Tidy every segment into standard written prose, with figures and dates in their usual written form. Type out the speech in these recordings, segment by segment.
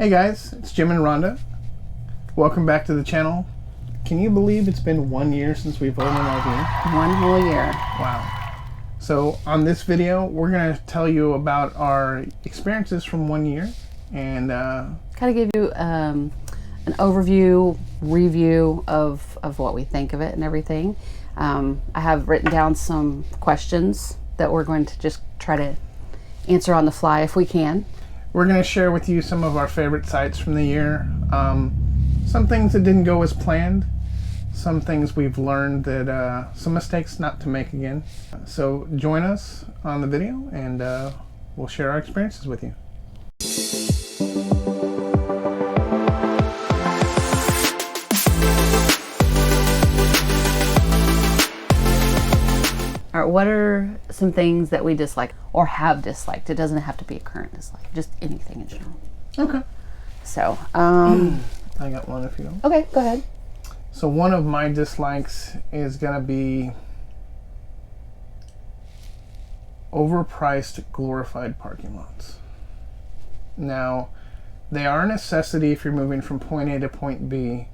Hey guys, it's Jim and Rhonda. Welcome back to the channel. Can you believe it's been 1 year since we've owned an RV? 1 whole year. Wow. So on this video, we're going to tell you about our experiences from 1 year and kind of give you an overview, review of what we think of it and everything. I have written down some questions that we're going to just try to answer on the fly if we can. We're going to share with you some of our favorite sites from the year. Some things that didn't go as planned. Some things we've learned that, some mistakes not to make again. So join us on the video and we'll share our experiences with you. All right, what are some things that we dislike or have disliked? It doesn't have to be a current dislike, just anything in general. Okay. So, I got one if you don't. Okay, go ahead. So one of my dislikes is going to be overpriced glorified parking lots. Now, they are a necessity if you're moving from point A to point B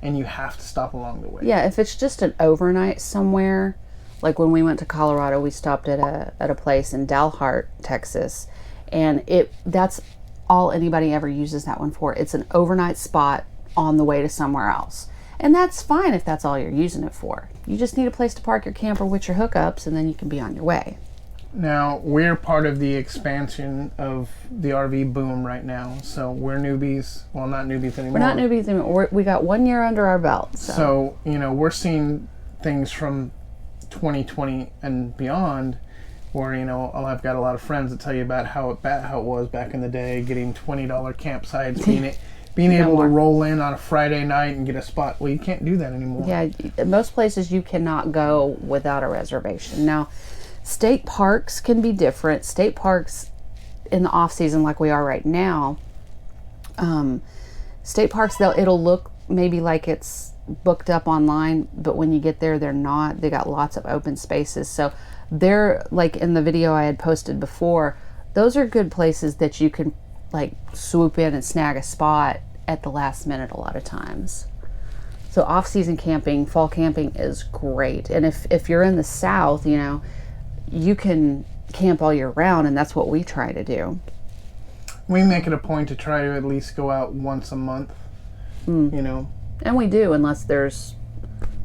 and you have to stop along the way. Yeah, if it's just an overnight somewhere, like when we went to Colorado, we stopped at a place in Dalhart, Texas, and that's all anybody ever uses that one for. It's an overnight spot on the way to somewhere else. And that's fine if that's all you're using it for. You just need a place to park your camper with your hookups and then you can be on your way. Now, we're part of the expansion of the RV boom right now. So we're newbies. Well, not newbies anymore. We're not newbies anymore. We got 1 year under our belt. So, you know, we're seeing things from 2020 and beyond where, you know, I've got a lot of friends that tell you about how it was back in the day, getting $20 campsites, being able to roll in on a Friday night and get a spot. Well, you can't do that anymore. Yeah, most places you cannot go without a reservation. Now, state parks can be different. State parks in the off season like we are right now, state parks, it'll look maybe like it's booked up online, but when you get there, they're not. They got lots of open spaces. So they're, like in the video I had posted before, those are good places that you can like swoop in and snag a spot at the last minute a lot of times. So off-season camping, fall camping is great. And if you're in the South, you know, you can camp all year round, and that's what we try to do. We make it a point to try to at least go out once a month, you know. And we do, unless there's,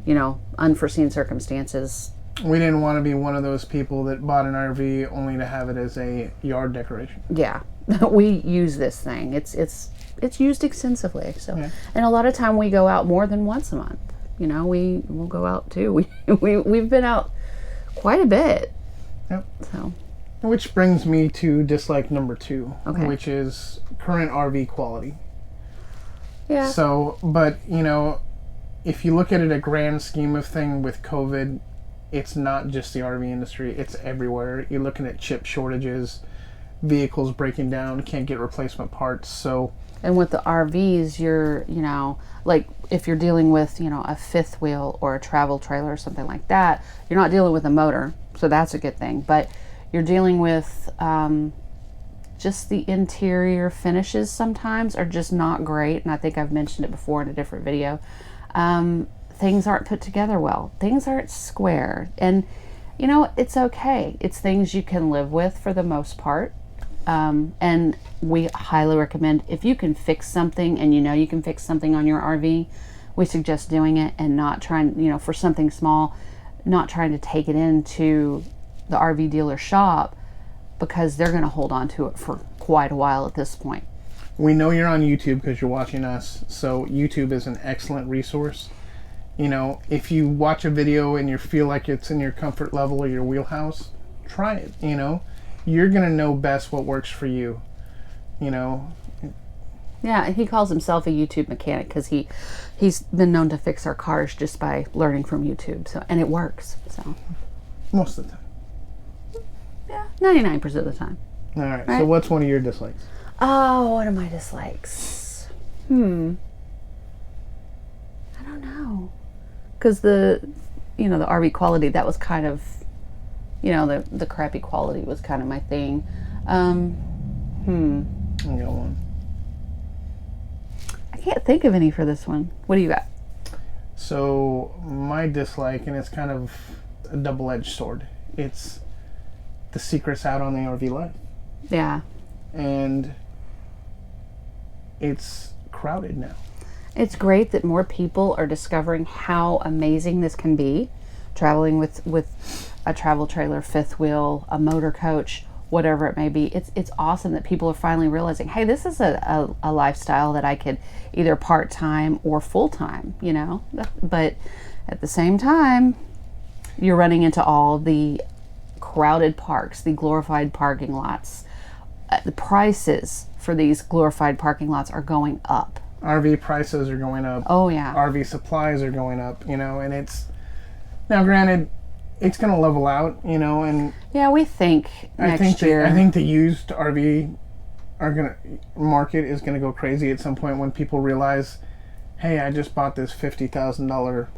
you know, unforeseen circumstances. We didn't want to be one of those people that bought an RV only to have it as a yard decoration. Yeah, we use this thing. It's used extensively. So, yeah. And a lot of time we go out more than once a month. You know, we'll go out too. We've been out quite a bit. Yep. So, which brings me to dislike number 2, okay, which is current RV quality. Yeah. So, but you know, if you look at it a grand scheme of thing with COVID, it's not just the RV industry, it's everywhere. You're looking at chip shortages, vehicles breaking down, can't get replacement parts. So, and with the RVs, you're, you know, like if you're dealing with, you know, a fifth wheel or a travel trailer or something like that, you're not dealing with a motor, so that's a good thing. But you're dealing with just the interior finishes sometimes are just not great, and I think I've mentioned it before in a different video. Things aren't put together well. Things aren't square, and you know, it's okay. It's things you can live with for the most part. And we highly recommend, if you can fix something and you know you can fix something on your RV, we suggest doing it and not trying, you know, for something small, not trying to take it into the RV dealer shop, because they're going to hold on to it for quite a while at this point. We know you're on YouTube because you're watching us, so YouTube is an excellent resource. You know, if you watch a video and you feel like it's in your comfort level or your wheelhouse, try it, you know. You're going to know best what works for you, you know. Yeah, and he calls himself a YouTube mechanic because he's been known to fix our cars just by learning from YouTube. So, and it works. So most of the time. Yeah, 99% of the time. All right. So what's one of your dislikes? Oh, one of my dislikes. I don't know. Because the RV quality, that was kind of, you know, the crappy quality was kind of my thing. I got one. can't think of any for this one. What do you got? So my dislike, and it's kind of a double-edged sword, it's the secrets out on the RV life. Yeah. And it's crowded now. It's great that more people are discovering how amazing this can be. Traveling with a travel trailer, fifth wheel, a motor coach, whatever it may be. It's awesome that people are finally realizing, hey, this is a lifestyle that I could either part-time or full-time, you know. But at the same time, you're running into all the crowded parks, the glorified parking lots. The prices for these glorified parking lots are going up. RV prices are going up. Oh, yeah. RV supplies are going up, you know, and it's... Now, granted, it's going to level out, you know, and... Yeah, we think next year. I think the used RV market is going to go crazy at some point when people realize, hey, I just bought this $50,000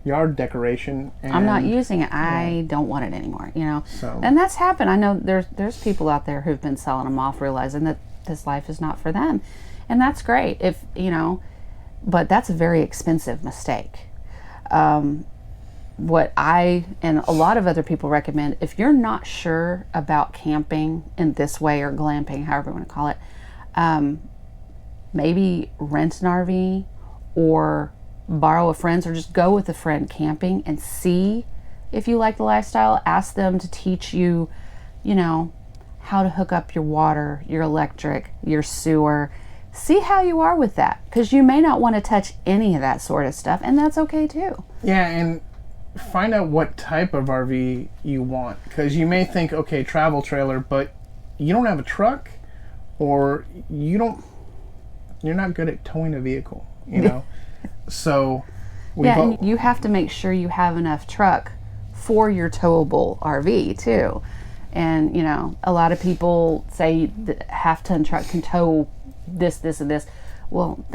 yard decoration. And I'm not using it. I don't want it anymore, you know. So. And that's happened. I know there's people out there who've been selling them off, realizing that this life is not for them. And that's great, if you know, but that's a very expensive mistake. What I and a lot of other people recommend, if you're not sure about camping in this way or glamping, however you want to call it, maybe rent an RV or borrow a friend's or just go with a friend camping and see if you like the lifestyle. Ask them to teach you, you know, how to hook up your water, your electric, your sewer. See how you are with that, because you may not want to touch any of that sort of stuff, and that's okay too. Yeah, and find out what type of RV you want, because you may think, okay, travel trailer, but you don't have a truck, or you're not good at towing a vehicle, you know. So and you have to make sure you have enough truck for your towable RV too. And you know, a lot of people say the half-ton truck can tow this, and this. Well,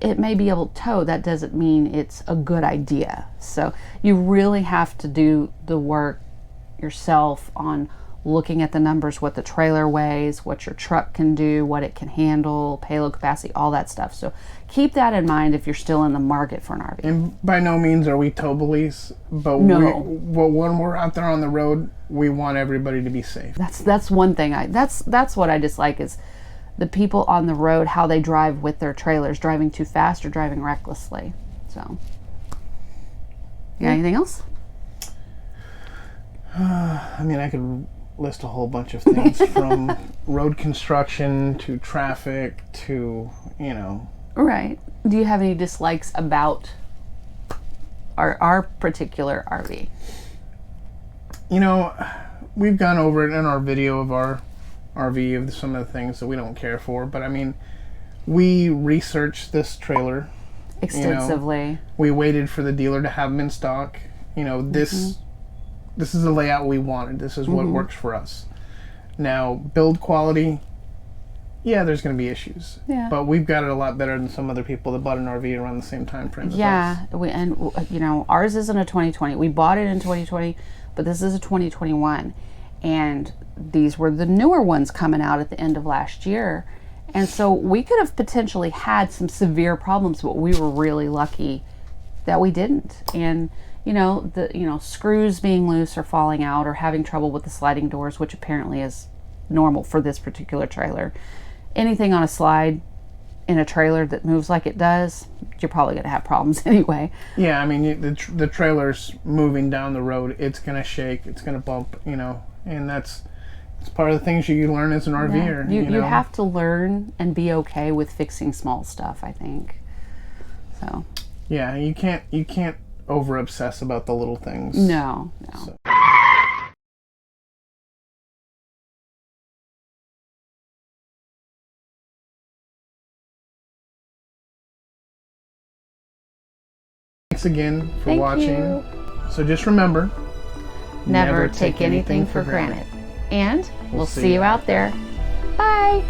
it may be able to tow. That doesn't mean it's a good idea. So you really have to do the work yourself on looking at the numbers, what the trailer weighs, what your truck can do, what it can handle, payload capacity, all that stuff. So keep that in mind if you're still in the market for an RV. And by no means are we tow police, but no. When we're out there on the road, we want everybody to be safe. That's one thing that's what I dislike is the people on the road, how they drive with their trailers, driving too fast or driving recklessly. So, you got anything else? I mean, I could list a whole bunch of things from road construction to traffic to, you know. Right. Do you have any dislikes about our particular RV? You know, we've gone over it in our video of our RV of some of the things that we don't care for, but I mean, we researched this trailer extensively. You know, we waited for the dealer to have them in stock. You know, this is the layout we wanted. This is what works for us. Now, build quality, yeah, there's going to be issues. Yeah. But we've got it a lot better than some other people that bought an RV around the same time frame as us. Yeah, you know, ours isn't a 2020. We bought it in 2020, but this is a 2021. And these were the newer ones coming out at the end of last year. And so we could have potentially had some severe problems, but we were really lucky that we didn't. And you know, screws being loose or falling out or having trouble with the sliding doors, which apparently is normal for this particular trailer. Anything on a slide in a trailer that moves like it does, you're probably going to have problems anyway. Yeah, I mean, the trailer's moving down the road. It's going to shake. It's going to bump, you know, and it's part of the things you learn as an RVer. Yeah. You have to learn and be okay with fixing small stuff, I think. So. Yeah, you can't over obsess about the little things. No. So. Thanks again for watching. You. So just remember, never take anything for granted. And we'll see you out there. Bye.